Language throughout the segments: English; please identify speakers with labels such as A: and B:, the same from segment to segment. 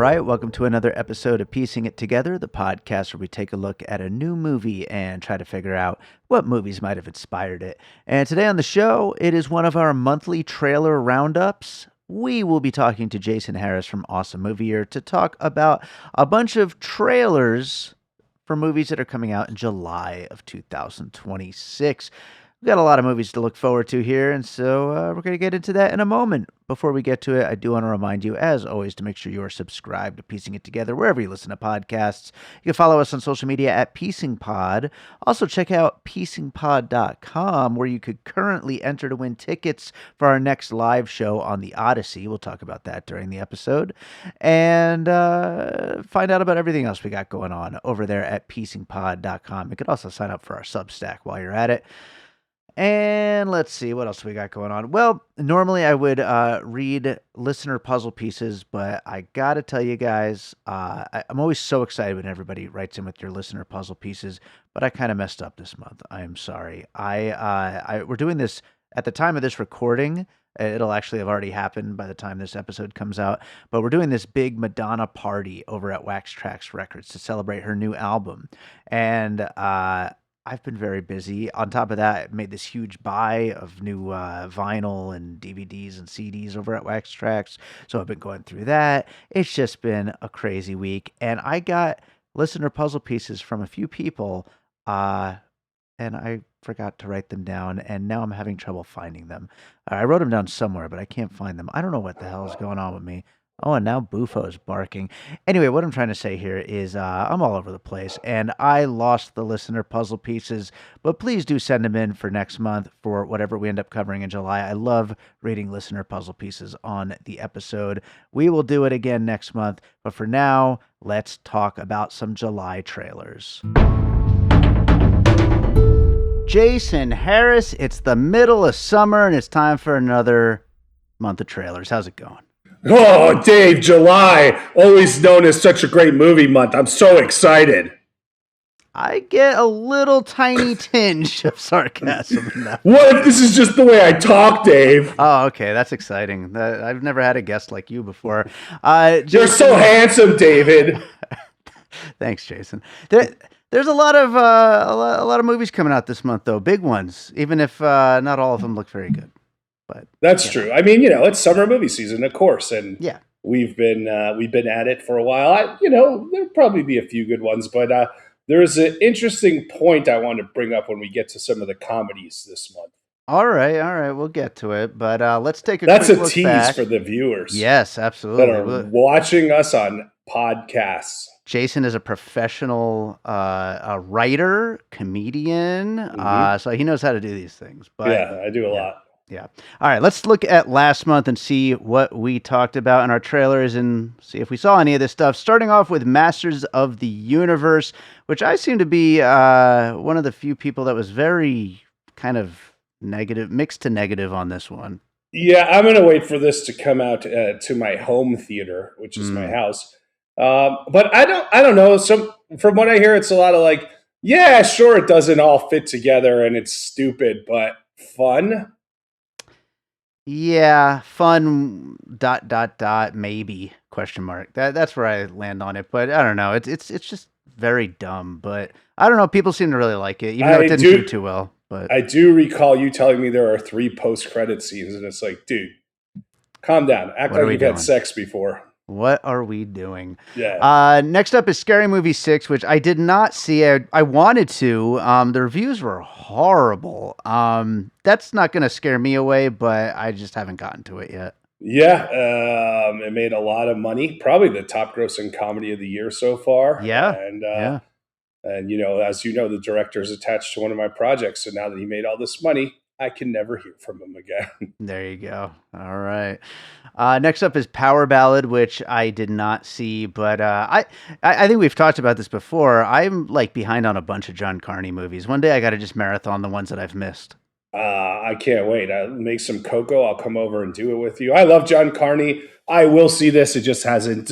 A: right, welcome to another episode of Piecing It Together, the podcast where we take a look at a new movie and try to figure out what movies might have inspired it. And today on the show, it is one of our monthly trailer roundups. We will be talking to Jason Harris from Awesome Movie Year to talk about a bunch of trailers for movies that are coming out in July of 2026. We've got a lot of movies to look forward to here, and so we're going to get into that in a moment. Before we get to it, I do want to remind you, as always, to make sure you are subscribed to Piecing It Together wherever you listen to podcasts. You can follow us on social media at PiecingPod. Also, check out PiecingPod.com, where you could currently enter to win tickets for our next live show on the Odyssey. We'll talk about that during the episode. And find out about everything else we got going on over there at PiecingPod.com. You could also sign up for our Substack while you're at it. And let's see, what else we got going on? Well, normally I would read listener puzzle pieces, but I got to tell you guys, I'm always so excited when everybody writes in with your listener puzzle pieces, but I kind of messed up this month. I am sorry. We're doing this at the time of this recording. It'll actually have already happened by the time this episode comes out, but we're doing this big Madonna party over at Wax Trax Records to celebrate her new album. And I've been very busy. On top of that, I made this huge buy of new vinyl and DVDs and CDs over at Wax Trax. So I've been going through that. It's just been a crazy week. And I got listener puzzle pieces from a few people, and I forgot to write them down, and now I'm having trouble finding them. I wrote them down somewhere, but I can't find them. I don't know what the hell is going on with me. Oh, and now Bufo is barking. Anyway, what I'm trying to say here is I'm all over the place, and I lost the listener puzzle pieces, but please do send them in for next month for whatever we end up covering in July. I love reading listener puzzle pieces on the episode. We will do it again next month, but for now, let's talk about some July trailers. Jason Harris, it's the middle of summer, and it's time for another month of trailers. How's it going?
B: Oh, Dave, July, always known as such a great movie month. I'm so excited.
A: I get a little tiny tinge of sarcasm in that.
B: What if this is just the way I talk, Dave?
A: Oh, okay, that's exciting. I've never had a guest like you before.
B: You're so handsome, David.
A: Thanks, Jason. There's a lot of movies coming out this month, though, big ones. Even if not all of them look very good. But
B: that's true. I mean, it's summer movie season, of course, and
A: yeah,
B: we've been at it for a while. There'll probably be a few good ones, but there's an interesting point I want to bring up when we get to some of the comedies this month.
A: All right, we'll get to it, but let's take
B: That's
A: quick
B: a
A: look
B: tease
A: back.
B: for the viewers.
A: Yes, absolutely.
B: That are watching us on podcasts.
A: Jason is a professional a writer, comedian, so he knows how to do these things. But
B: yeah, I do a lot.
A: Yeah. All right, let's look at last month and see what we talked about in our trailers and see if we saw any of this stuff. Starting off with Masters of the Universe, which I seem to be one of the few people that was very kind of negative, mixed to negative on this one.
B: Yeah, I'm going to wait for this to come out to my home theater, which is my house. But I don't know. From what I hear, it's a lot of like, yeah, sure, it doesn't all fit together and it's stupid, but fun.
A: Yeah, fun. ... Maybe ? That's where I land on it, but I don't know. It's just very dumb. But I don't know. People seem to really like it, even though it didn't do too well. But
B: I do recall you telling me there are 3 post-credit scenes, and it's like, dude, calm down. Act like you've had sex before.
A: What are we doing?
B: Yeah.
A: Next up is Scary Movie 6, which I did not see. I wanted to. The reviews were horrible. That's not going to scare me away, but I just haven't gotten to it yet.
B: Yeah. It made a lot of money. Probably the top grossing comedy of the year so far.
A: Yeah.
B: And,
A: yeah.
B: And, as you know, the director is attached to one of my projects. So now that he made all this money, I can never hear from him again.
A: There you go. All right. Next up is Power Ballad, which I did not see, but I think we've talked about this before. I'm like behind on a bunch of John Carney movies. One day I got to just marathon the ones that I've missed.
B: I can't wait. I'll make some cocoa. I'll come over and do it with you. I love John Carney. I will see this. It just hasn't,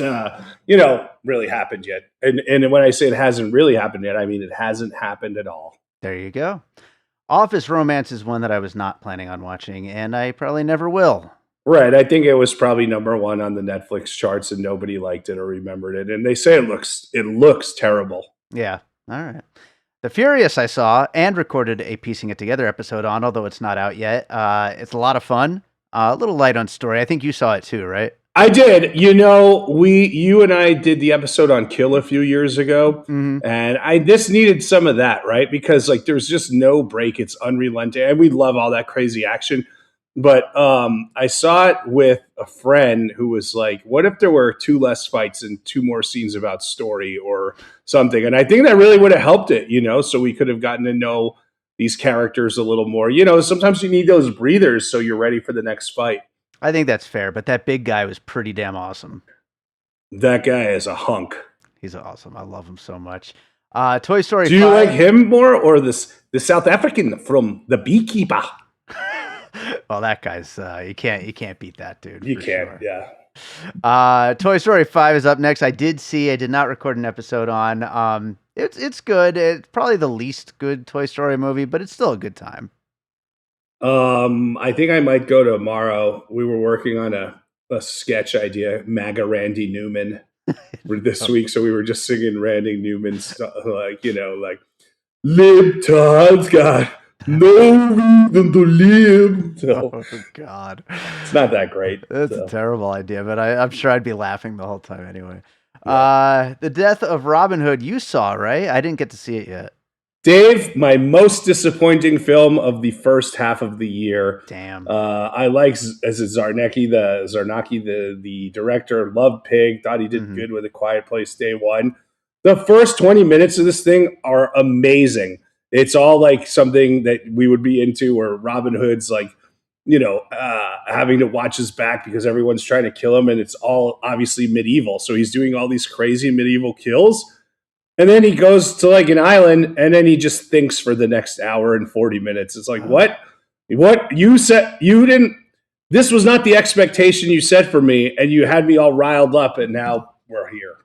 B: really happened yet. And when I say it hasn't really happened yet, I mean it hasn't happened at all.
A: There you go. Office Romance is one that I was not planning on watching, and I probably never will.
B: Right. I think it was probably number one on the Netflix charts, and nobody liked it or remembered it. And they say it looks terrible.
A: Yeah. All right. The Furious I saw and recorded a Piecing It Together episode on, although it's not out yet. It's a lot of fun. A little light on story. I think you saw it too, right?
B: I did. You and I did the episode on Kill a few years ago,
A: Mm-hmm.
B: and I this needed some of that, right? Because like there's just no break. It's unrelenting, and we love all that crazy action. But I saw it with a friend who was like, "What if there were two less fights and two more scenes about story or something?" And I think that really would have helped it, so we could have gotten to know these characters a little more. Sometimes you need those breathers so you're ready for the next fight.
A: I think that's fair, but that big guy was pretty damn awesome.
B: That guy is a hunk.
A: He's awesome. I love him so much. Toy Story 5.
B: Do you like him more or the South African from The Beekeeper?
A: Well, that guy's you can't beat that dude.
B: You can't,
A: sure.
B: yeah.
A: Toy Story 5 is up next. I did not record an episode on. It's good. It's probably the least good Toy Story movie, but it's still a good time.
B: I think I might go tomorrow. We were working on a sketch idea, MAGA Randy Newman, for this week. So we were just singing Randy Newman stuff, like libtards got no reason to live. So
A: Oh God,
B: it's not that great.
A: that's a terrible idea, but I'm sure I'd be laughing the whole time anyway.
B: Yeah.
A: The Death of Robin Hood you saw, right? I didn't get to see it yet.
B: Dave, my most disappointing film of the first half of the year.
A: Damn.
B: I like Zarnecki, the director, loved Pig, thought he did good with A Quiet Place day one. The first 20 minutes of this thing are amazing. It's all like something that we would be into, where Robin Hood's like, having to watch his back because everyone's trying to kill him, and it's all obviously medieval. So he's doing all these crazy medieval kills. And then he goes to like an island, and then he just thinks for the next hour and 40 minutes. It's like, what you said, you didn't, this was not the expectation you set for me. And you had me all riled up, and now we're here.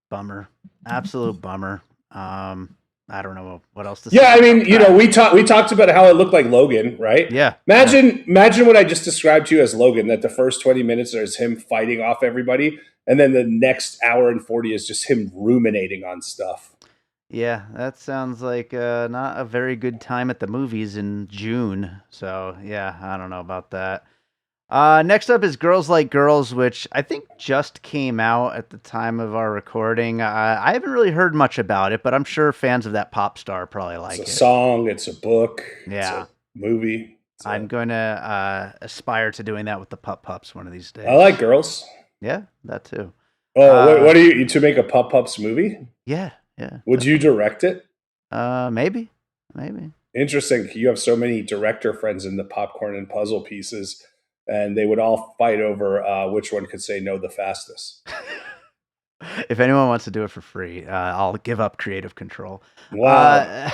A: Bummer. Absolute bummer. I don't know what else to say.
B: Yeah. I mean, we talked about how it looked like Logan, right?
A: Yeah.
B: Imagine what I just described to you as Logan, that the first 20 minutes is him fighting off everybody. And then the next hour and 40 is just him ruminating on stuff.
A: Yeah, that sounds like not a very good time at the movies in June. So, yeah, I don't know about that. Next up is Girls Like Girls, which I think just came out at the time of our recording. I haven't really heard much about it, but I'm sure fans of that pop star probably like it.
B: It's a song, it's a book,
A: Yeah.
B: it's a movie.
A: I'm going to aspire to doing that with the Pup Pups one of these days.
B: I like Girls.
A: Yeah, that too.
B: Oh, what are you to make a Pup Pups movie?
A: Yeah.
B: Would you direct it?
A: Maybe.
B: Interesting. You have so many director friends in the popcorn and puzzle pieces, and they would all fight over which one could say no the fastest.
A: If anyone wants to do it for free, I'll give up creative control.
B: Wow.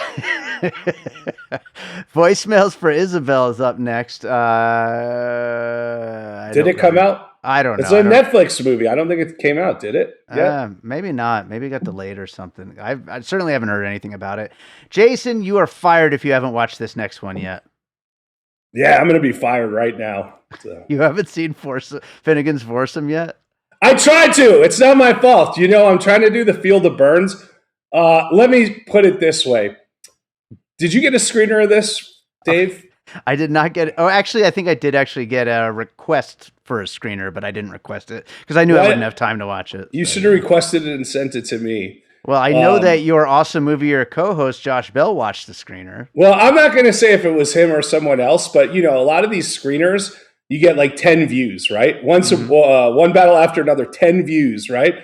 A: Voicemails for Isabel is up next.
B: Did it come out?
A: I don't know.
B: It's a Netflix movie. I don't think it came out, did it?
A: Yeah. Maybe not. Maybe it got delayed or something. I certainly haven't heard anything about it. Jason, you are fired if you haven't watched this next one yet.
B: Yeah, I'm going to be fired right now. So.
A: You haven't seen Finnegan's Foursome yet?
B: I tried to. It's not my fault. I'm trying to do the Field of Burns. Let me put it this way. Did you get a screener of this, Dave?
A: I did not get it. Oh, actually, I think I did actually get a request for a screener, but I didn't request it because I knew I wouldn't have time to watch it.
B: You should have requested it and sent it to me.
A: Well, I know that your awesome movie, your co-host, Josh Bell, watched the screener.
B: Well, I'm not going to say if it was him or someone else, but, a lot of these screeners, you get like 10 views, right? One battle after another, 10 views, right?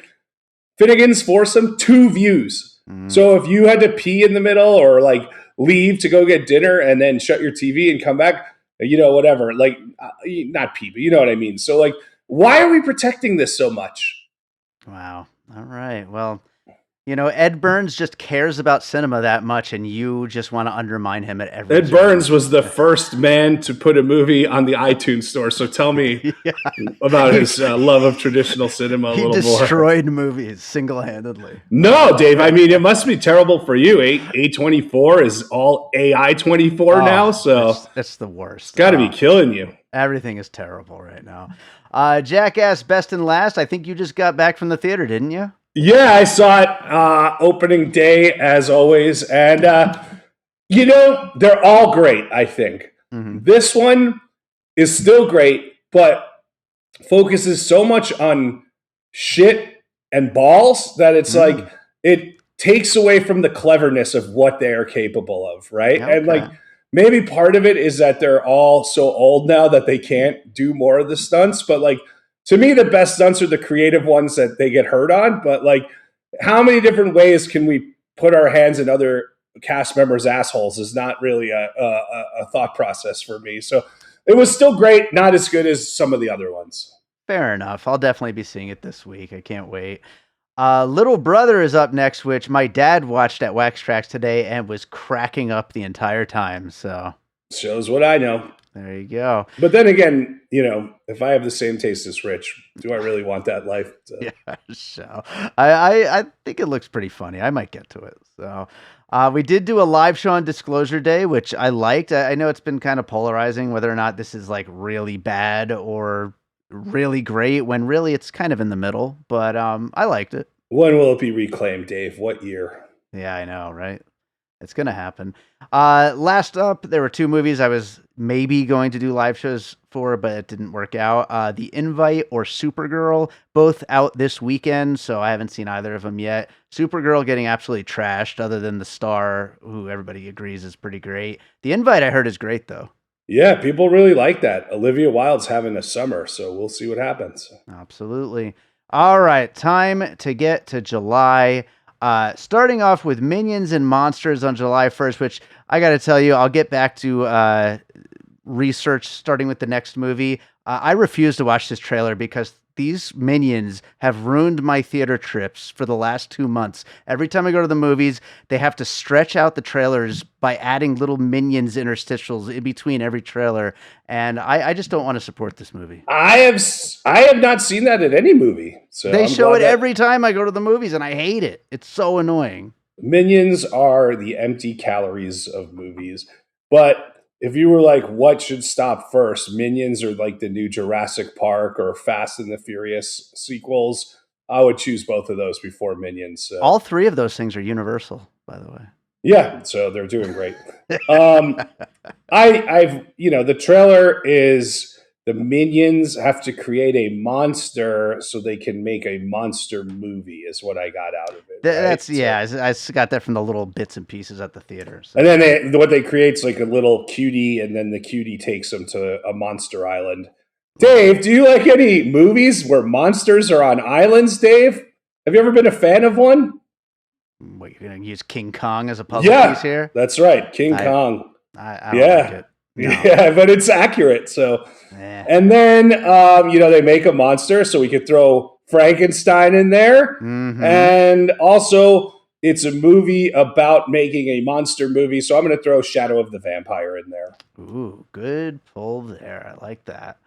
B: Finnegan's Foursome, 2 views. So if you had to pee in the middle or like leave to go get dinner and then shut your TV and come back, whatever, like not pee, but you know what I mean? So like, why are we protecting this so much?
A: Wow. All right. Well, Ed Burns just cares about cinema that much, and you just want to undermine him at every
B: Ed
A: turn.
B: Burns was the first man to put a movie on the iTunes store. So tell me
A: Yeah.
B: about
A: He,
B: his love of traditional cinema a
A: he
B: little more.
A: destroyed movies single-handedly.
B: No, Dave. I mean, it must be terrible for you. A24 is all AI 24 now,
A: Oh,
B: so
A: it's the
B: it's
A: worst.
B: got to be killing you.
A: Everything is terrible right now. Jackass Best and Last. I think you just got back from the theater, didn't you?
B: Yeah, I saw it opening day as always, and they're all great. I think
A: Mm-hmm.
B: this one is still great, but focuses so much on shit and balls that it's like it takes away from the cleverness of what they are capable of, right?
A: Okay.
B: And like maybe part of it is that they're all so old now that they can't do more of the stunts, but like to me the best stunts are the creative ones that they get hurt on, but like how many different ways can we put our hands in other cast members' assholes is not really a thought process for me. So it was still great, not as good as some of the other ones.
A: Fair enough. I'll definitely be seeing it this week. I can't wait. Little Brother is up next, which my dad watched at Wax Tracks today and was cracking up the entire time. So
B: Shows what I know.
A: there you go.
B: But then again, if I have the same taste as Rich, do I really want that life?
A: Yeah, so I think it looks pretty funny. I might get to it. So we did do a live show on Disclosure Day, which I liked. I know it's been kind of polarizing whether or not this is like really bad or really great, when really it's kind of in the middle. But I liked it.
B: When will it be reclaimed, Dave? What year?
A: Yeah, I know, right? It's gonna happen. Last up, there were two movies I was maybe going to do live shows for, but it didn't work out. The Invite or Supergirl, both out this weekend, so I haven't seen either of them yet. Supergirl getting absolutely trashed, other than the star, who everybody agrees is pretty great. The Invite, I heard, is great though.
B: Yeah, people really like that. Olivia Wilde's having a summer, so we'll see what happens.
A: Absolutely. All right, time to get to July. Starting off with Minions and Monsters on July 1st, which I got to tell you, I'll get back to research starting with the next movie. I refuse to watch this trailer because these Minions have ruined my theater trips for the last 2 months. Every time I go to the movies, they have to stretch out the trailers by adding little Minions interstitials in between every trailer. And I just don't want to support this movie.
B: I have not seen that in any movie. So
A: They
B: I'm
A: show
B: glad
A: it
B: that
A: every time I go to the movies, and I hate it. It's so annoying.
B: Minions are the empty calories of movies. But if you were like, what should stop first? Minions or like the new Jurassic Park or Fast and the Furious sequels? I would choose both of those before Minions. So.
A: All three of those things are Universal, by the way.
B: Yeah, so they're doing great. The trailer is the Minions have to create a monster so they can make a monster movie is what I got out of it.
A: That's yeah. I got that from the little bits and pieces at the theater. So.
B: And then what they create is like a little cutie, and then the cutie takes them to a monster island. Dave, do you like any movies where monsters are on islands, Dave? Have you ever been a fan of one?
A: What, you're going to use King Kong as a puzzle piece here?
B: That's right, King Kong.
A: I don't like it. No.
B: Yeah, but it's accurate. So, and then they make a monster, so we could throw Frankenstein in there, and also it's a movie about making a monster movie. So I'm going to throw Shadow of the Vampire in there.
A: Ooh, good pull there. I like that.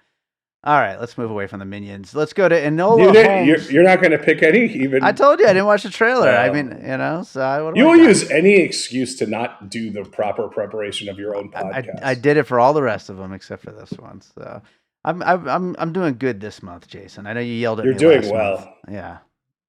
A: All right, let's move away from the Minions. Let's go to Enola Holmes.
B: You're not going to pick any? Even
A: I told you I didn't watch the trailer. I mean, so
B: you will use any excuse to not do the proper preparation of your own podcast.
A: I did it for all the rest of them except for this one. So I'm doing good this month, Jason. I know you yelled at me.
B: You're doing well.
A: Month. Yeah,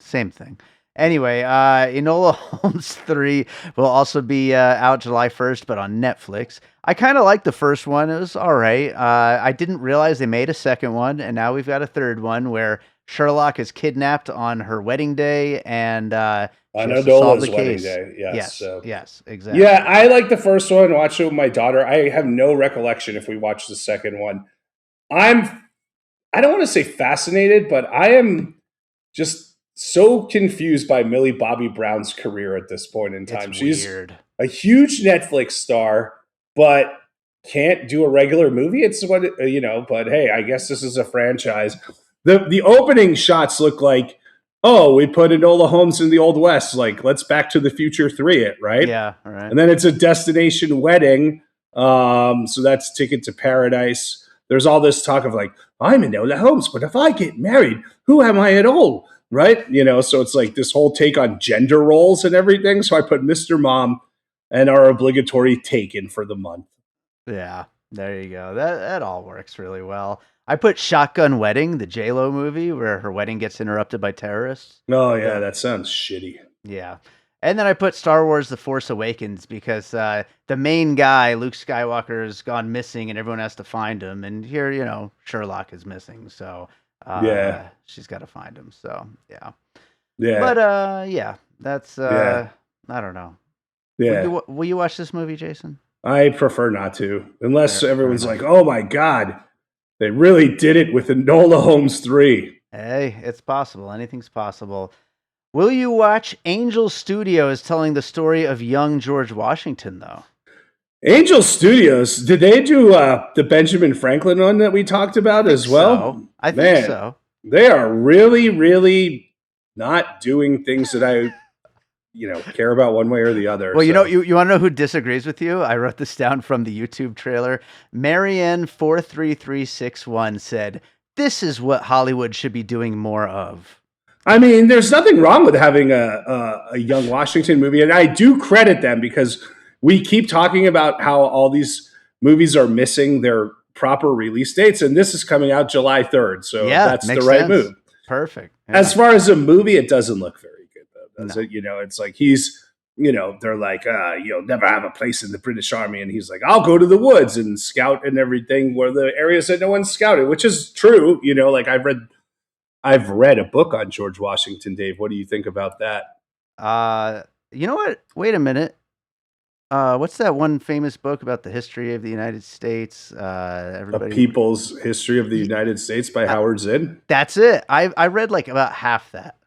A: same thing. Anyway, Enola Holmes 3 will also be out July 1st, but on Netflix. I kind of liked the first one. It was all right. I didn't realize they made a second one, and now we've got a third one where Sherlock is kidnapped on her wedding day, and
B: on Enola's wedding day.
A: Yes, exactly.
B: Yeah, I like the first one. Watched it with my daughter. I have no recollection if we watched the second one. I don't want to say fascinated, but I am just so confused by Millie Bobby Brown's career at this point in time. She's
A: weird.
B: A huge Netflix star, but can't do a regular movie. It's what but hey, I guess this is a franchise. The opening shots look like oh, we put Enola Holmes in the Old West. Like, let's Back to the Future 3 it, right?
A: Yeah, all right.
B: And then it's a destination wedding. So that's Ticket to Paradise. There's all this talk of like, I'm Enola Holmes, but if I get married, who am I at all? Right? So it's like this whole take on gender roles and everything. So I put Mr. Mom and our obligatory Taken for the month.
A: Yeah, there you go. That all works really well. I put Shotgun Wedding, the J-Lo movie where her wedding gets interrupted by terrorists.
B: Oh, yeah, that sounds shitty.
A: Yeah. And then I put Star Wars The Force Awakens because the main guy, Luke Skywalker, has gone missing and everyone has to find him. And here, Sherlock is missing. So she's got to find him. So, yeah.
B: Yeah.
A: But, yeah, that's, I don't know.
B: Yeah.
A: Will you watch this movie, Jason?
B: I prefer not to, unless everyone's like, oh my God, they really did it with Enola Holmes 3.
A: Hey, it's possible. Anything's possible. Will you watch Angel Studios telling the story of young George Washington, though?
B: Angel Studios, did they do the Benjamin Franklin one that we talked about as well?
A: I think so.
B: They are really, really not doing things that I care about one way or the other.
A: Well, you want to know who disagrees with you? I wrote this down from the YouTube trailer. Marianne43361 said, "This is what Hollywood should be doing more of."
B: I mean, there's nothing wrong with having a young Washington movie, and I do credit them because we keep talking about how all these movies are missing their proper release dates, and this is coming out July 3rd, so that's the right move.
A: Perfect.
B: Yeah. As far as a movie, it doesn't look very good, though, does it? It's like they're like, you'll never have a place in the British Army, and he's like, I'll go to the woods and scout and everything where the areas that no one's scouted, which is true. Like I've read a book on George Washington, Dave. What do you think about that?
A: You know what? Wait a minute. What's that one famous book about the history of the United States?
B: A People's History of the United States by Howard Zinn.
A: That's it. I read like about half that.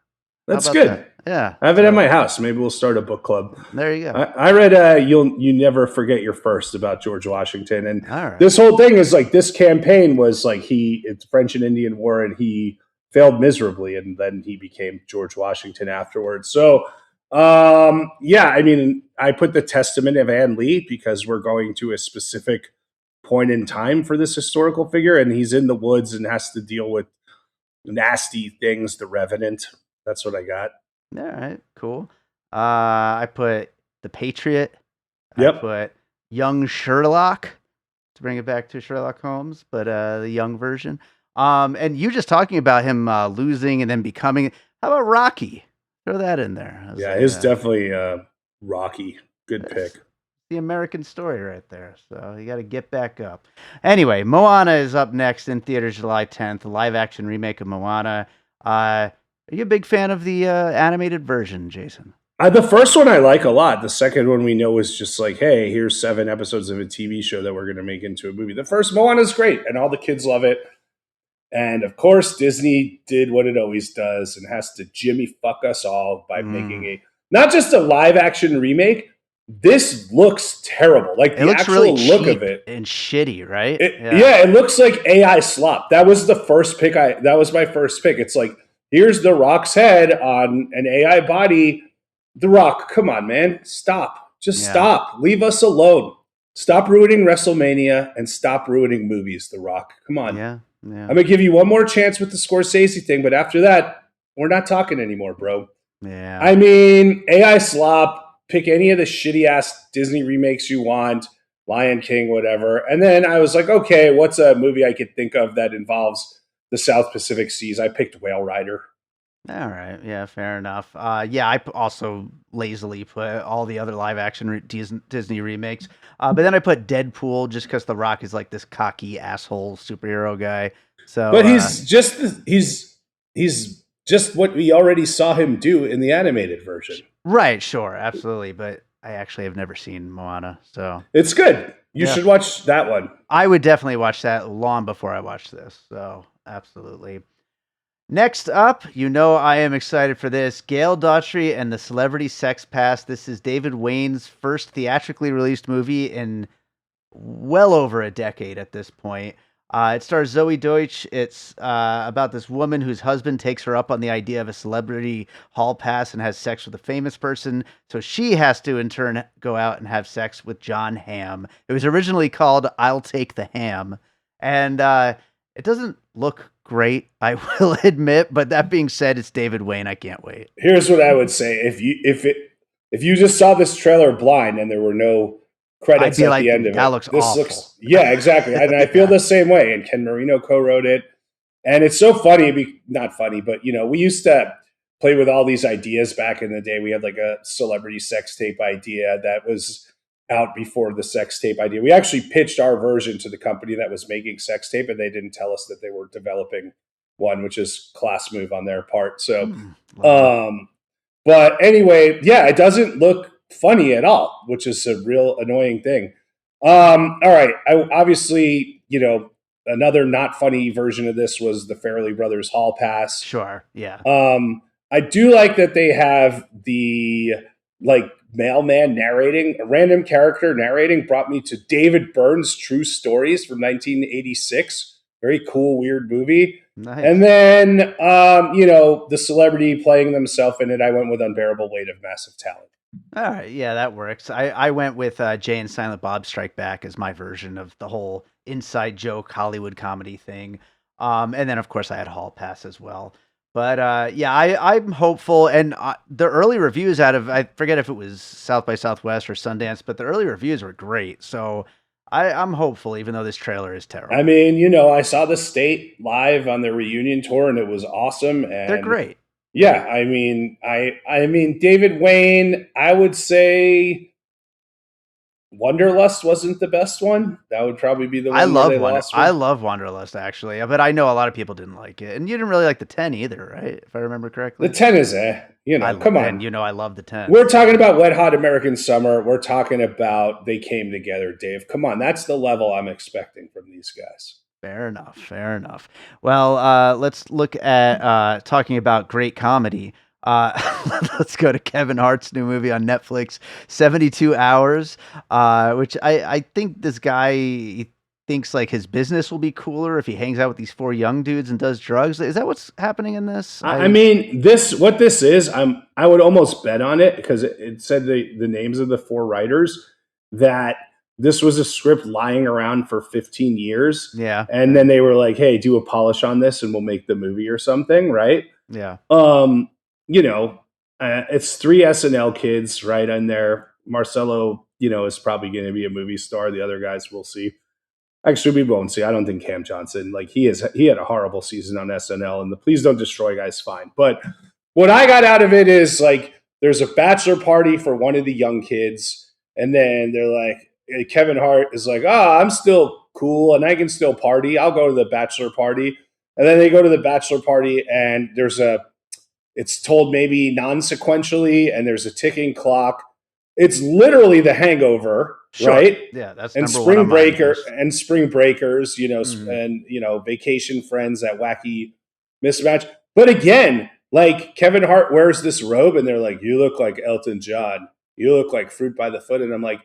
B: That's good.
A: That? Yeah.
B: I have it at my house. Maybe we'll start a book club.
A: There you go.
B: I read You Never Forget Your First about George Washington. And
A: right.
B: This whole thing is like this campaign was like it's French and Indian War, and he failed miserably, and then he became George Washington afterwards. So I mean, I put the Testament of Anne Lee because we're going to a specific point in time for this historical figure, and he's in the woods and has to deal with nasty things, the Revenant. That's what I got.
A: All right, cool. I put The Patriot.
B: Yep.
A: I put Young Sherlock, to bring it back to Sherlock Holmes, but the young version. And you just talking about him losing and then becoming. How about Rocky? Throw that in there.
B: Yeah, it's definitely Rocky. Good pick.
A: The American story right there. So you got to get back up. Anyway, Moana is up next in theaters July 10th. A live-action remake of Moana. Are you a big fan of the animated version, Jason?
B: The first one I like a lot. The second one we know is just like, hey, here's 7 episodes of a TV show that we're going to make into a movie. The first Moana is great, and all the kids love it. And of course, Disney did what it always does and has to Jimmy fuck us all by making not just a live action remake. This looks terrible. Like the actual really look of it
A: and shitty, right?
B: It looks like AI slop. That was the first pick. That was my first pick. It's like, here's The Rock's head on an AI body. The Rock, come on, man, stop. Just stop. Leave us alone. Stop ruining WrestleMania and stop ruining movies. The Rock, come on.
A: Yeah.
B: I'm going to give you one more chance with the Scorsese thing, but after that, we're not talking anymore, bro.
A: Yeah.
B: I mean, AI slop, pick any of the shitty-ass Disney remakes you want, Lion King, whatever. And then I was like, okay, what's a movie I could think of that involves the South Pacific Seas? I picked Whale Rider.
A: All right. Yeah, fair enough. I also lazily put all the other live-action Disney remakes. But then I put Deadpool just because The Rock is like this cocky asshole superhero guy. So,
B: but he's just what we already saw him do in the animated version.
A: Right. Sure. Absolutely. But I actually have never seen Moana, so
B: it's good. You should watch that one.
A: I would definitely watch that long before I watch this. So absolutely. Next up, I am excited for this. Gail Daughtry and the Celebrity Sex Past. This is David Wayne's first theatrically released movie in well over a decade at this point. It stars Zoe Deutsch. It's about this woman whose husband takes her up on the idea of a celebrity hall pass and has sex with a famous person. So she has to, in turn, go out and have sex with John Hamm. It was originally called I'll Take the Ham. And it doesn't look great, I will admit. But that being said, it's David Wayne. I can't wait.
B: Here's what I would say: if you just saw this trailer blind and there were no
A: I'd
B: credits
A: be
B: at the
A: like,
B: end of
A: that
B: it,
A: looks
B: this
A: awful.
B: looks yeah, exactly. And I feel
A: Yeah,
B: the same way. And Ken Marino co-wrote it, and it's so funny. Not funny, but we used to play with all these ideas back in the day. We had like a celebrity sex tape idea that was out before the sex tape idea. We actually pitched our version to the company that was making sex tape, and they didn't tell us that they were developing one, which is class move on their part. So,
A: love it.
B: um, but anyway, yeah, it doesn't look funny at all, which is a real annoying thing. All right, obviously, another not funny version of this was the Fairley Brothers Hall Pass.
A: Sure. Yeah.
B: I do like that they have the like mailman narrating, a random character narrating brought me to David Byrne's True Stories from 1986. Very cool, weird movie. And
A: Nice.
B: then, the celebrity playing themselves in it, I went with Unbearable Weight of Massive Talent.
A: All right, yeah, that works. I went with Jay and Silent Bob Strike Back as my version of the whole inside joke Hollywood comedy thing. And then of course I had Hall Pass as well. But yeah, I'm hopeful, and the early reviews out of, I forget if it was South by Southwest or Sundance, but the early reviews were great. So I'm hopeful, even though this trailer is
B: I
A: terrible.
B: mean, I saw the State live on the reunion tour, and it was awesome.
A: They're
B: And
A: great.
B: yeah, I mean, David Wayne, I would say Wonderlust wasn't the best one. That would probably be the one where they lost
A: I
B: me.
A: love Wanderlust actually, but I know a lot of people didn't like it, and you didn't really like the 10 either, right? If I remember
B: The
A: correctly.
B: 10 is come
A: And
B: on.
A: you know I love the 10.
B: We're talking about Wet Hot American Summer. We're talking about They Came Together, Dave. Come on, that's the level I'm expecting from these guys.
A: Fair enough. Fair enough. Well, let's look at talking about great comedy. Uh, let's go to Kevin Hart's new movie on Netflix, 72 Hours, which I think this guy he thinks like his business will be cooler if he hangs out with these four young dudes and does drugs. Is that what's happening in this?
B: I mean, what this is, I would almost bet on it because it said the names of the four writers that this was a script lying around for 15 years.
A: Yeah.
B: And then they were like, hey, do a polish on this and we'll make the movie or something, right?
A: Yeah.
B: Um, it's three SNL kids, right? And there, Marcelo, is probably going to be a movie star. The other guys we'll see. Actually, we won't see. I don't think Cam Johnson, like he had a horrible season on SNL, and the Please Don't Destroy guy's fine. But what I got out of it is like there's a bachelor party for one of the young kids, and then they're like Kevin Hart is like, I'm still cool and I can still party. I'll go to the bachelor party. And then they go to the bachelor party and it's told maybe non-sequentially, and there's a ticking clock. It's literally The Hangover,
A: Sure.
B: right?
A: Yeah, that's
B: And
A: number one on my list.
B: Spring Breakers,
A: Mhm.
B: and Vacation Friends, that wacky mismatch. But again, like Kevin Hart wears this robe, and they're like, "You look like Elton John. You look like Fruit by the Foot," and I'm like,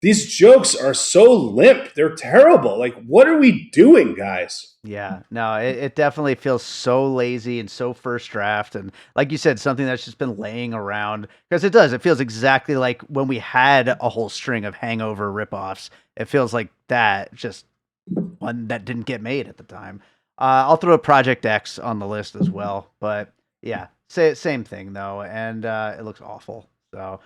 B: these jokes are so limp. They're terrible. Like, what are we doing, guys?
A: Yeah, no, it definitely feels so lazy and so first draft. And like you said, something that's just been laying around because it does. It feels exactly like when we had a whole string of hangover ripoffs. It feels like that, just one that didn't get made at the time. I'll throw a Project X on the list as well. But yeah, same thing though. And it looks awful. So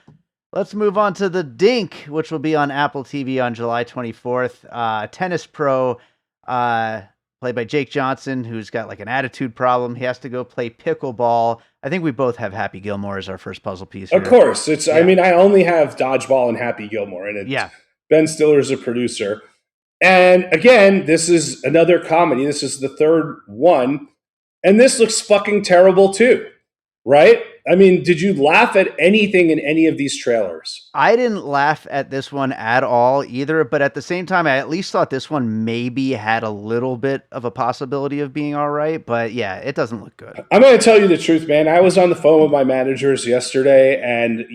A: let's move on to the Dink, which will be on Apple TV on July 24th. Tennis pro, uh, played by Jake Johnson, who's got like an attitude problem. He has to go play pickleball. I think we both have Happy Gilmore as our first puzzle piece
B: Of
A: here.
B: course, it's. I
A: Yeah.
B: mean, I only have Dodgeball and Happy Gilmore, and it's
A: Yeah.
B: Ben Stiller's a producer. And again, this is another comedy. This is the third one, and this looks fucking terrible too, right? I mean, did you laugh at anything in any of these trailers?
A: I didn't laugh at this one at all either, but at the same time, I at least thought this one maybe had a little bit of a possibility of being all right. But yeah, it doesn't look good.
B: I'm going to tell you the truth, man. I was on the phone with my managers yesterday, and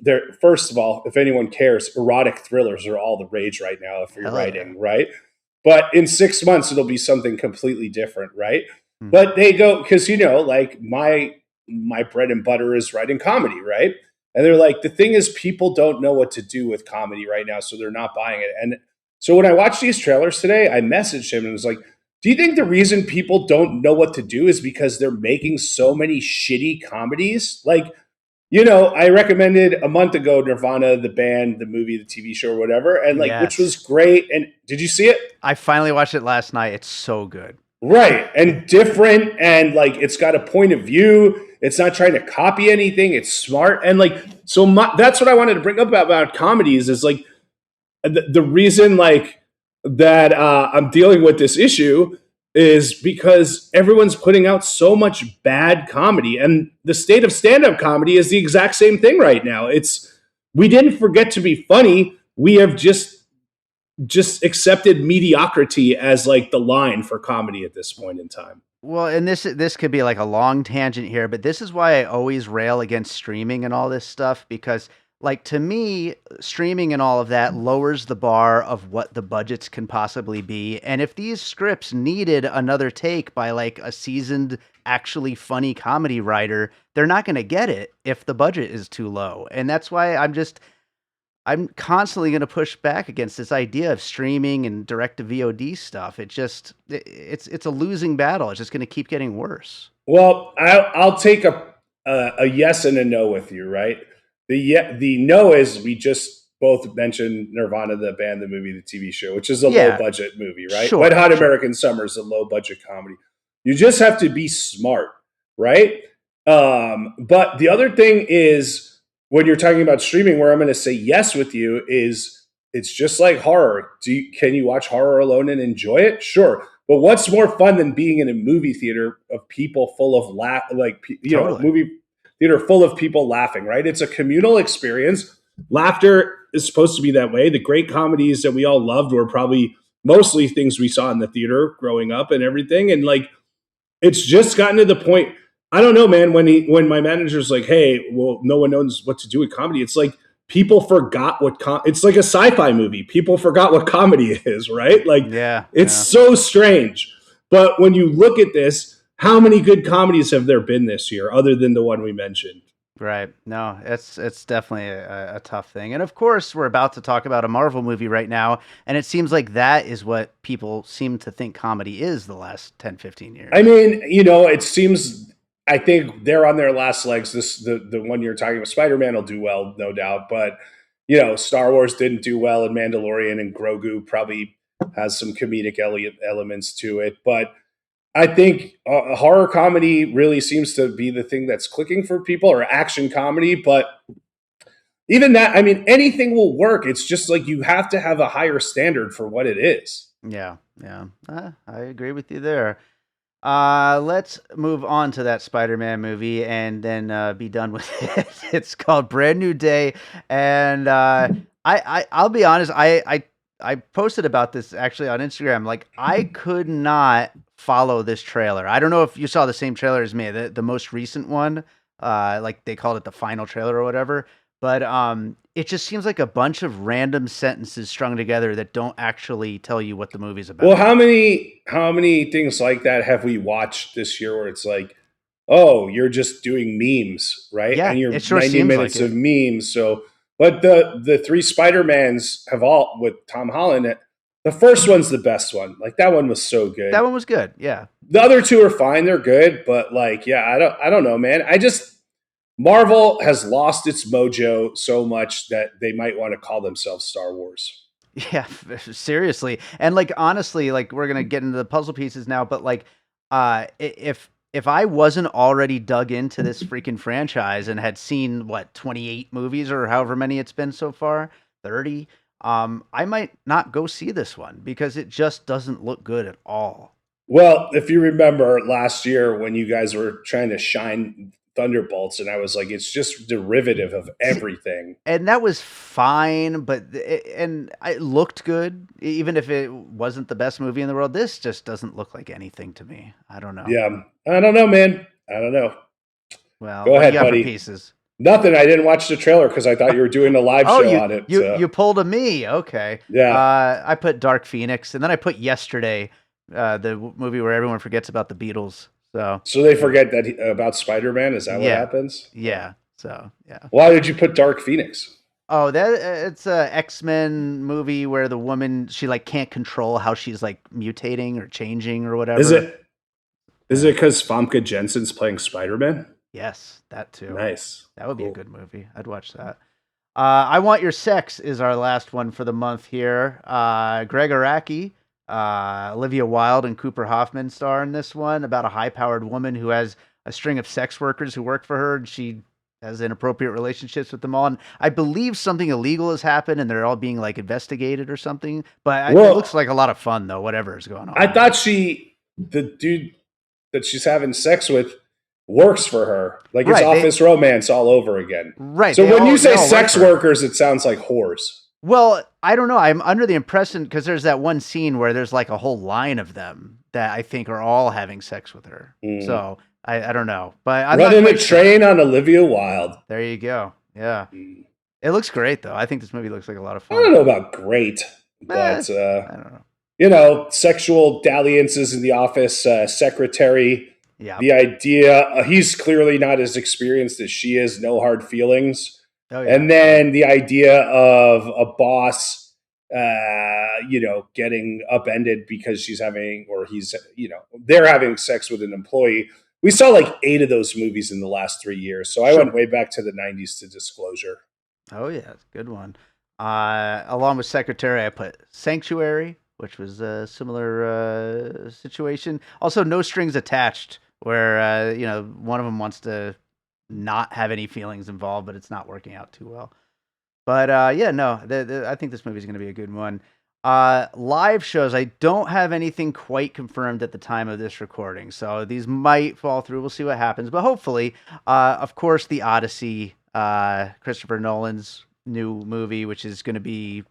B: they're first of all, if anyone cares, erotic thrillers are all the rage right now if you're
A: Hell yeah.
B: writing, right? but in 6 months it'll be something completely different, right?
A: Hmm.
B: But they go because like my bread and butter is writing comedy, right? And they're like, the thing is, people don't know what to do with comedy right now, so they're not buying it. And so when I watched these trailers today, I messaged him and was like, "Do you think the reason people don't know what to do is because they're making so many shitty comedies? Like, I recommended a month ago Nirvana, the band, the movie, the TV show, or whatever, and like, which was
A: Yes.
B: great. And did you see it?
A: I finally watched it last night. It's so good.
B: Right. And different. And like, it's got a point of view. It's not trying to copy anything. It's smart. And like, so that's what I wanted to bring up about comedies is like the reason like that I'm dealing with this issue is because everyone's putting out so much bad comedy, and the state of stand-up comedy is the exact same thing right now. We didn't forget to be funny. We have just accepted mediocrity as like the line for comedy at this point in time.
A: Well, and this could be like a long tangent here, but this is why I always rail against streaming and all this stuff because like to me, streaming and all of that lowers the bar of what the budgets can possibly be. And if these scripts needed another take by like a seasoned, actually funny comedy writer, they're not going to get it if the budget is too low. And that's why I'm constantly going to push back against this idea of streaming and direct to VOD stuff. It's a losing battle. It's just going to keep getting worse.
B: Well, I'll take a yes and a no with you, right? The no is we just both mentioned Nirvana, the band, the movie, the TV show, which is a low
A: Yeah,
B: budget movie, right? Wet
A: sure,
B: Hot
A: sure.
B: American Summer is a low budget comedy. You just have to be smart, right? But the other thing is when you're talking about streaming, where I'm going to say yes with you is it's just like horror. Can you watch horror alone and enjoy it? Sure. But what's more fun than being in a movie theater of people full of
A: Totally.
B: movie theater full of people laughing, right? It's a communal experience. Laughter is supposed to be that way. The great comedies that we all loved were probably mostly things we saw in the theater growing up and everything. And like, it's just gotten to the point. I don't know, man. When my manager's like, "Hey, well, no one knows what to do with comedy," it's like people forgot it's like a sci-fi movie. People forgot what comedy is, right? Like
A: Yeah,
B: it's
A: yeah.
B: so strange. But when you look at this, how many good comedies have there been this year, other than the one we mentioned?
A: Right. No, it's definitely a tough thing. And of course, we're about to talk about a Marvel movie right now, and it seems like that is what people seem to think comedy is the last 10, 15
B: I
A: years.
B: mean, it seems. I think they're on their last legs. The one you're talking about, Spider Man will do well, no doubt. But Star Wars didn't do well, and Mandalorian and Grogu probably has some comedic elements to it. But I think horror comedy really seems to be the thing that's clicking for people, or action comedy. But even that, I mean, anything will work. It's just like you have to have a higher standard for what it is.
A: Yeah, yeah. I agree with you there. Let's move on to that Spider-Man movie and then be done with it. It's called Brand New Day, and I'll be honest. I posted about this actually on Instagram. Like I could not follow this trailer. I don't know if you saw the same trailer as me. The most recent one, like they called it the final trailer or whatever. But it just seems like a bunch of random sentences strung together that don't actually tell you what the movie's
B: Well,
A: about.
B: how many things like that have we watched this year where it's like, oh, you're just doing memes, right?
A: Yeah,
B: And you're
A: it sure
B: 90
A: seems like
B: minutes
A: it.
B: of memes. So, but the three Spider-Mans have all with Tom Holland. The first one's the best one. Like that one was so
A: That
B: good.
A: one was good. Yeah.
B: The other two are fine, they're good, but like, yeah, I don't know, man. Marvel has lost its mojo so much that they might want to call themselves Star Wars.
A: Yeah, seriously. And like honestly, like we're gonna get into the puzzle pieces now, but like if I wasn't already dug into this freaking franchise and had seen what 28 movies or however many it's been so far, 30, I might not go see this one because it just doesn't look good at all.
B: Well, if you remember last year when you guys were trying to shine Thunderbolts, and I was like, it's just derivative of
A: See,
B: everything.
A: and that was fine, but it looked good, even if it wasn't the best movie in the world. This just doesn't look like anything to me. I don't know.
B: Yeah, I don't know, man. I don't know.
A: Well,
B: Go
A: what do you
B: ahead,
A: got for
B: buddy.
A: pieces?
B: Nothing. I didn't watch the trailer because I thought you were doing a live
A: Oh,
B: show
A: you
B: on it.
A: you you pulled a me. Okay.
B: Yeah.
A: I put Dark Phoenix, and then I put Yesterday, the movie where everyone forgets about the Beatles. So
B: So they forget that about Spider-Man. Is that what
A: yeah,
B: happens?
A: yeah. So yeah.
B: Why did you put Dark Phoenix?
A: Oh, it's a X-Men movie where the woman she like can't control how she's like mutating or changing or
B: Is
A: whatever.
B: it is it because Famke Jensen's playing Spider-Man?
A: Yes, that too.
B: Nice.
A: That would be a
B: Cool.
A: good movie. I'd watch that. I Want Your Sex is our last one for the month here. Greg Araki, Olivia Wilde, and Cooper Hoffman star in this one about a high-powered woman who has a string of sex workers who work for her, and she has inappropriate relationships with them all. And I believe something illegal has happened, and they're all being like investigated or something. But it looks like a lot of fun, though. Whatever is going on.
B: I thought the dude that she's having sex with works for her. Like it's office romance all over again.
A: Right.
B: So when you say sex workers, it sounds like whores.
A: Well, I don't know. I'm under the impression because there's that one scene where there's like a whole line of them that I think are all having sex with her. So I don't know. But I'm
B: running a train on Olivia Wilde.
A: There you go. Yeah. It looks great though. I think this movie looks like a lot of fun.
B: I don't know about great, but
A: I don't know.
B: You know, sexual dalliances in the office, secretary.
A: Yeah.
B: The idea, he's clearly not as experienced as she is, no hard feelings. Oh, yeah. And then the idea of a boss, getting upended because she's having, or he's, they're having sex with an employee. We saw like 8 of those movies in the last 3 years. So I went way back to the 90s to Disclosure.
A: Oh, yeah. Good one. Along with Secretary, I put Sanctuary, which was a similar situation. Also, No Strings Attached, where one of them wants to not have any feelings involved, but it's not working out too well. But I think this movie is going to be a good one. Live shows, I don't have anything quite confirmed at the time of this recording, so these might fall through. We'll see what happens, but hopefully, of course, the Odyssey, Christopher Nolan's new movie, which is going to be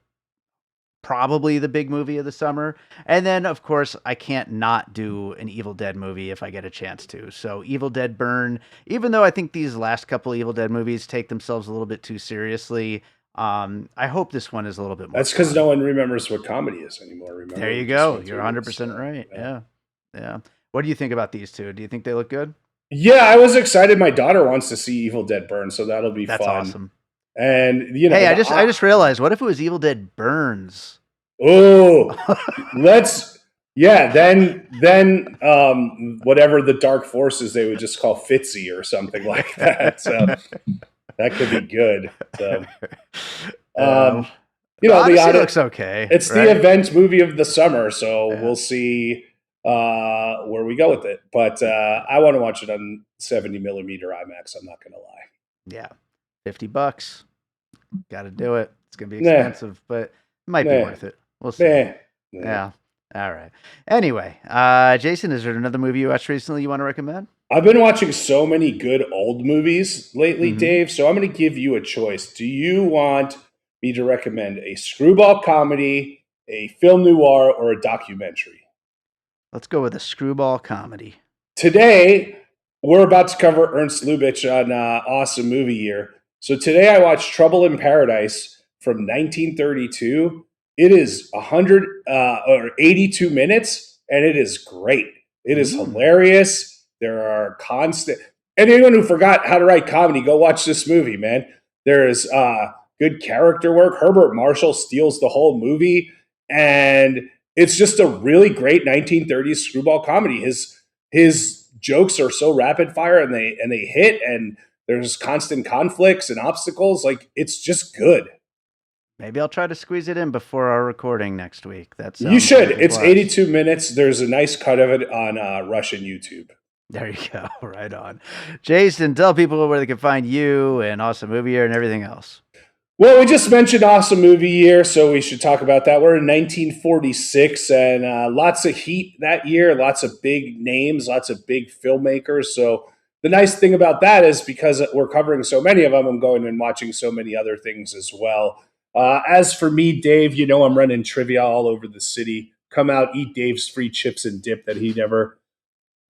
A: probably the big movie of the summer. And then, of course, I can't not do an Evil Dead movie if I get a chance to. So Evil Dead Burn, even though I think these last couple Evil Dead movies take themselves a little bit too seriously, I hope this one is a little bit more.
B: That's because no one remembers what comedy is anymore. Remember?
A: There you go. You're 100% right. Yeah. What do you think about these two? Do you think they look good?
B: Yeah, I was excited. My daughter wants to see Evil Dead Burn, so that'll be fun.
A: That's awesome.
B: And
A: hey, I just realized, what if it was Evil Dead Burns?
B: Oh, then whatever the dark forces they would just call Fitzy or something like that. So that could be good. So,
A: the Odyssey looks okay.
B: It's the event movie of the summer, so we'll see where we go with it. But I want to watch it on 70 millimeter IMAX. I'm not going to lie.
A: Yeah, $50. Got to do it. It's going to be expensive, but it might be worth it. We'll see. Yeah. All right. Anyway, Jason, is there another movie you watched recently you want to recommend?
B: I've been watching so many good old movies lately, Dave, so I'm going to give you a choice. Do you want me to recommend a screwball comedy, a film noir, or a documentary?
A: Let's go with a screwball comedy.
B: Today, we're about to cover Ernst Lubitsch on Awesome Movie Year. So today I watched Trouble in Paradise from 1932. It is 82 minutes, and it is great. It is hilarious. There are constant... Anyone who forgot how to write comedy, go watch this movie, man. There is good character work. Herbert Marshall steals the whole movie, and it's just a really great 1930s screwball comedy. His jokes are so rapid fire, and they hit, and there's constant conflicts and obstacles. Like, it's just good.
A: Maybe I'll try to squeeze it in before our recording next week.
B: You should. It's 82 minutes. There's a nice cut of it on Russian YouTube.
A: There you go. Right on. Jason, tell people where they can find you and Awesome Movie Year and everything else.
B: Well, we just mentioned Awesome Movie Year, so we should talk about that. We're in 1946, and lots of heat that year, lots of big names, lots of big filmmakers. So the nice thing about that is because we're covering so many of them, I'm going and watching so many other things as well. As for me, Dave, I'm running trivia all over the city. Come out, eat Dave's free chips and dip that he never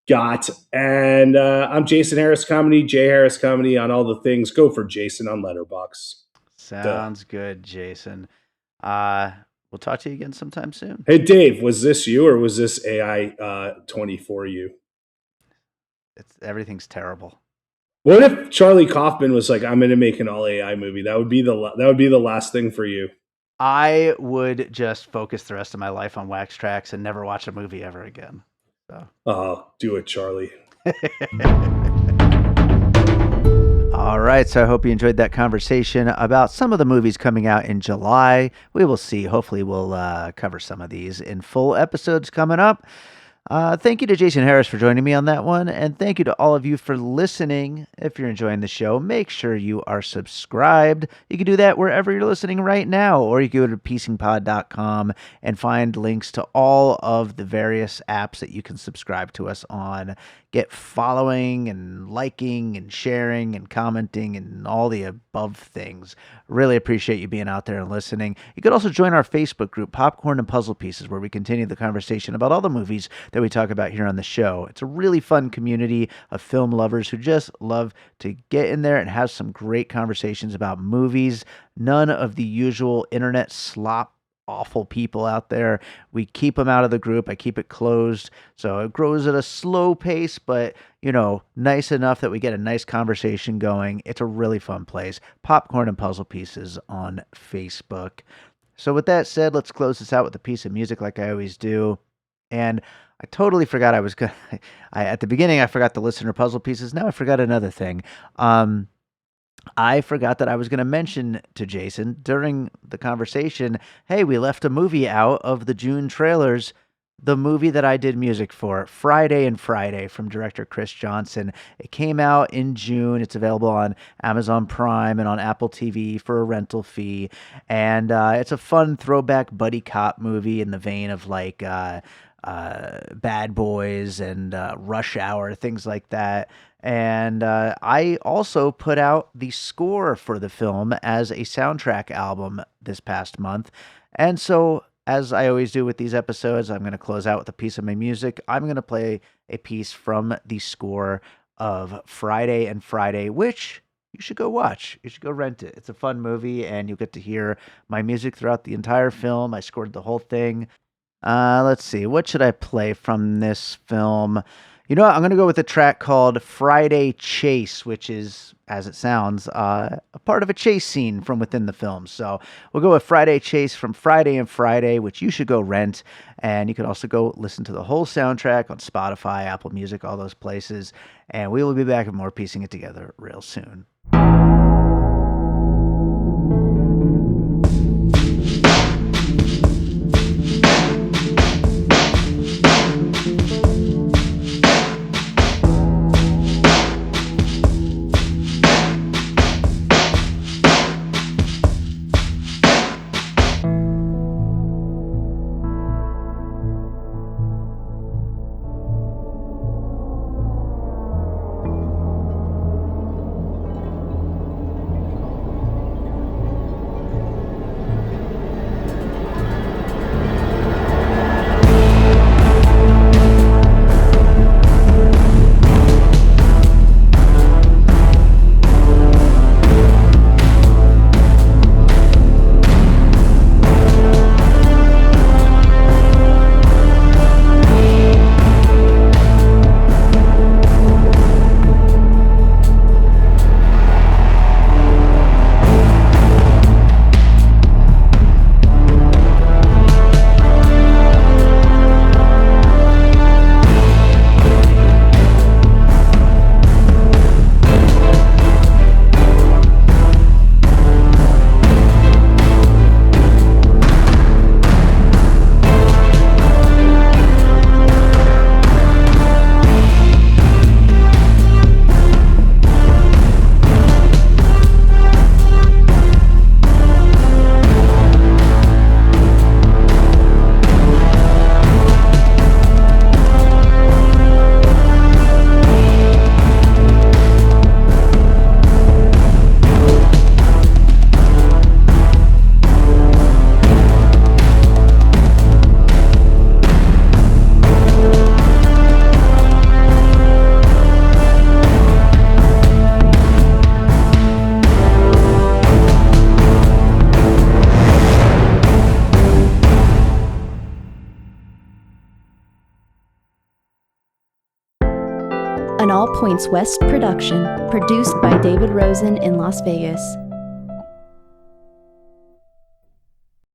B: got. And I'm Jason Harris Comedy, J Harris Comedy on all the things. Go for Jason on Letterbox. Duh.
A: Sounds good, Jason. Uh, we'll talk to you again sometime soon.
B: Hey, Dave, was this you or was this AI 24 you?
A: Everything's terrible.
B: What if Charlie Kaufman was like, "I'm going to make an all AI movie"? That would be the last thing for you.
A: I would just focus the rest of my life on Wax Tracks and never watch a movie ever again. So.
B: Do it, Charlie.
A: All right, so I hope you enjoyed that conversation about some of the movies coming out in July. We will see. Hopefully, we'll cover some of these in full episodes coming up. Thank you to Jason Harris for joining me on that one, and thank you to all of you for listening. If you're enjoying the show, make sure you are subscribed. You can do that wherever you're listening right now, or you can go to piecingpod.com and find links to all of the various apps that you can subscribe to us on. Get following and liking and sharing and commenting and all the above things. Really appreciate you being out there and listening. You could also join our Facebook group, Popcorn and Puzzle Pieces, where we continue the conversation about all the movies that we talk about here on the show. It's a really fun community of film lovers who just love to get in there and have some great conversations about movies. None of the usual internet slop awful people out there. We keep them out of the group. I keep it closed. So it grows at a slow pace, but, nice enough that we get a nice conversation going. It's a really fun place. Popcorn and Puzzle Pieces on Facebook. So with that said, let's close this out with a piece of music like I always do. And I totally forgot I was going to, at the beginning, I forgot the listener puzzle pieces. Now I forgot another thing. I forgot that I was going to mention to Jason during the conversation, hey, we left a movie out of the June trailers, the movie that I did music for, Friday and Friday, from director Chris Johnson. It came out in June. It's available on Amazon Prime and on Apple TV for a rental fee. And it's a fun throwback buddy cop movie in the vein of like Bad Boys and Rush Hour, things like that. And I also put out the score for the film as a soundtrack album this past month. And so, as I always do with these episodes, I'm going to close out with a piece of my music. I'm going to play a piece from the score of Friday and Friday, which you should go watch. You should go rent it. It's a fun movie, and you'll get to hear my music throughout the entire film. I scored the whole thing. Let's see. What should I play from this film? You know what? I'm going to go with a track called Friday Chase, which is, as it sounds, a part of a chase scene from within the film. So we'll go with Friday Chase from Friday and Friday, which you should go rent. And you can also go listen to the whole soundtrack on Spotify, Apple Music, all those places. And we will be back with more Piecing It Together real soon.
C: An All Points West production, produced by David Rosen in Las Vegas.